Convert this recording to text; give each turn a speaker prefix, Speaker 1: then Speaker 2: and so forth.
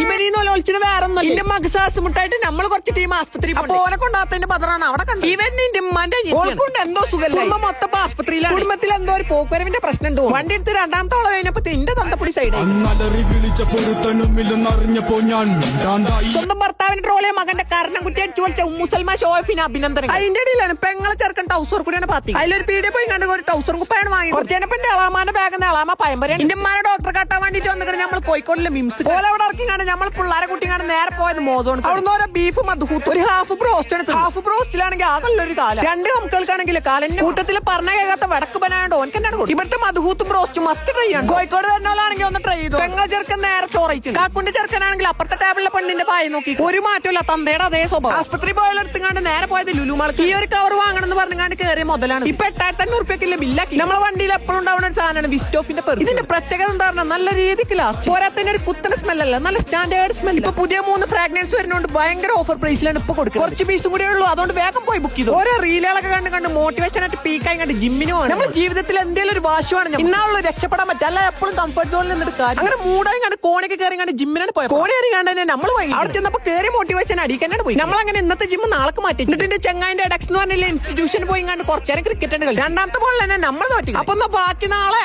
Speaker 1: ഇവനീന്നൊളിച്ചിന് വേറെ ഇന്റെ മക ശ്വാസം മുട്ടായിട്ട് നമ്മൾ കുറച്ച് ടീം ആസ്പത്രി ഓനെ കൊണ്ടാത്തതിന്റെ പതറാണ് അവിടെ കണ്ടു. ഇവന്റെ ഉമ്മാന്റെ എന്തോ സുഖം മൊത്തം ആസ്പത്രിയിലാണ്. കുടുംബത്തിൽ എന്തോ ഒരു പോക്കുവരവിന്റെ പ്രശ്നം ഉണ്ട്. വണ്ടി എടുത്ത് രണ്ടാമത്തെ ഓളം കഴിഞ്ഞപ്പോ എന്റെ തന്തപ്പൊടി സൈഡ് സ്വന്തം ഭർത്താവിന്റെ ട്രോളിയ മകന്റെ കാരണം കുറ്റി അടിച്ചു വിളിച്ച മുസൽമാൻ ഷോഫിന് അഭിനന്ദനം. അതിന്റെ ഇടയിലാണ് പെങ്ങളെ ചെറുക്കൻ ടൗസർ കൂടിയാണ് പാത്തി. അതിലൊരു പീഡിയ പോയി കണ്ട് ഒരു ടൗസർ കുപ്പായാണ് വാങ്ങി. കുറച്ചേനപ്പോ എന്റെ അളാമാന്റെ ബാഗെന്ന് അളാമ പയമ്പര എന്റെ ഉമ്മാനെ ഡോക്ടറെ കാട്ടാൻ വേണ്ടിട്ട് വന്നിട്ട് നമ്മൾ കോഴിക്കോടിലെ മിംസ് പോലെ അവിടെ ഇറക്കി കാണാൻ നമ്മൾ പിള്ളേരെ കുട്ടി കാണാൻ നേരെ പോയത് മോസോൺ. അവിടുന്ന് ഓരോ ബീഫ് മധുഹൂത്ത് ഒരു ഹാഫ് ബ്രോസ്റ്റ് എടുത്തു. ഹാഫ് ബ്രോസ്റ്റിലാണെങ്കിൽ ആകെയുള്ളൊരു കാലം. രണ്ട് നമുക്കൾക്കാണെങ്കിൽ കാലന്റെ കൂട്ടത്തിൽ പറഞ്ഞ കേൾക്കാത്ത വടക്ക് ബനാണ്ട് ഓൻ തന്നെ കൊടുക്കും. ഇവിടുത്തെ മധുഹൂത്ത് ബ്രോസ്റ്റ് മസ്റ്റ് ട്രൈ ആണ്. കോഴിക്കോട് വരുന്നോളാണെങ്കിൽ ഒന്ന് ട്രൈ ചെയ്തു. പെങ്ങൾ ചെറുക്കൻ നേരെ ചോറയിച്ചു. കാക്കുന്റെ ചെറുക്കനാണെങ്കിൽ അപ്പുറത്തെ ടേബിളിലെ പെണ്ണിന്റെ പായ നോക്കി ഒരു മാറ്റമില്ല. തന്തയുടെ അതേ സ്വഭാവം. ആസ്പത്രി പോയാലെടുത്തുകൊണ്ട് നേരെ പോയത് ലുലുമാൾക്ക്. ഈ ഒരു കവർ വാങ്ങണം എന്ന് പറഞ്ഞാണ്ട് കയറിയ മുതലാണ്. ഇപ്പൊ 8500 ബില്ലാക്കി. നമ്മളെ വണ്ടിയിൽ എപ്പോഴും ഉണ്ടാവുന്ന ഒരു സാധനമാണ് വിസ്റ്റോഫിന്റെ പെർ. ഇതിന്റെ പ്രത്യേകത എന്താ പറഞ്ഞാൽ നല്ല രീതിക്ക് ലാസ്റ്റ്. പോരാത്തന്നെ ഒരു കുത്തന സ്മെല്ലല്ല, നല്ല സ്റ്റാൻഡേർഡ് സ്മെൽ. ഇപ്പൊ പുതിയ 3 ഫ്രാഗ്രൻസ് വരുന്നതുകൊണ്ട് ഭയങ്കര ഓഫർ പ്രൈസിലാണ് ഇപ്പൊ കൊടുക്കുക. കുറച്ച് പീസും കൂടെ ഉള്ളൂ, അതുകൊണ്ട് വേഗം പോയി ബുക്ക് ചെയ്തു. ഓരോ റീലുകളൊക്കെ കണ്ട് മോട്ടിവേഷൻ ആയിട്ട് പീക്കായി കണ്ട് ജിമ്മിന് പോകണം. നമ്മുടെ ജീവിതത്തിൽ എന്തെങ്കിലും ഒരു വാശിയാണ് ഇന്നാളുള്ള രക്ഷപ്പെടാൻ പറ്റും. അല്ല എപ്പോഴും കംഫർട്ട് സോണിൽ നിന്നിട്ട് കാര്യം അങ്ങനെ മൂടായി കണ്ട് കോണിയൊക്കെ കയറി കണ്ട് ജിമ്മിനാണ് പോയത്. കോണി കയറി കണ്ട് തന്നെ നമ്മൾ പോയി അവിടെ ചെന്നപ്പോ കയറി മോട്ടിവേഷൻ അടിക്കാനാണ് പോയി. നമ്മളങ്ങനെ ഇന്നത്തെ ജിമ്മ് നാളെ മാറ്റി. എന്നിട്ട് ചെങ്ങായിന്റെ ഡെക്സ് എന്ന് പറഞ്ഞ ഇൻസ്റ്റിറ്റ്യൂഷൻ പോയി കണ്ട് കുറച്ചേരം ക്രിക്കറ്റ് കളി. രണ്ടാമത്തെ ബോളിൽ തന്നെ നമ്മൾ തോറ്റി. അപ്പൊ ബാക്കി നാളെ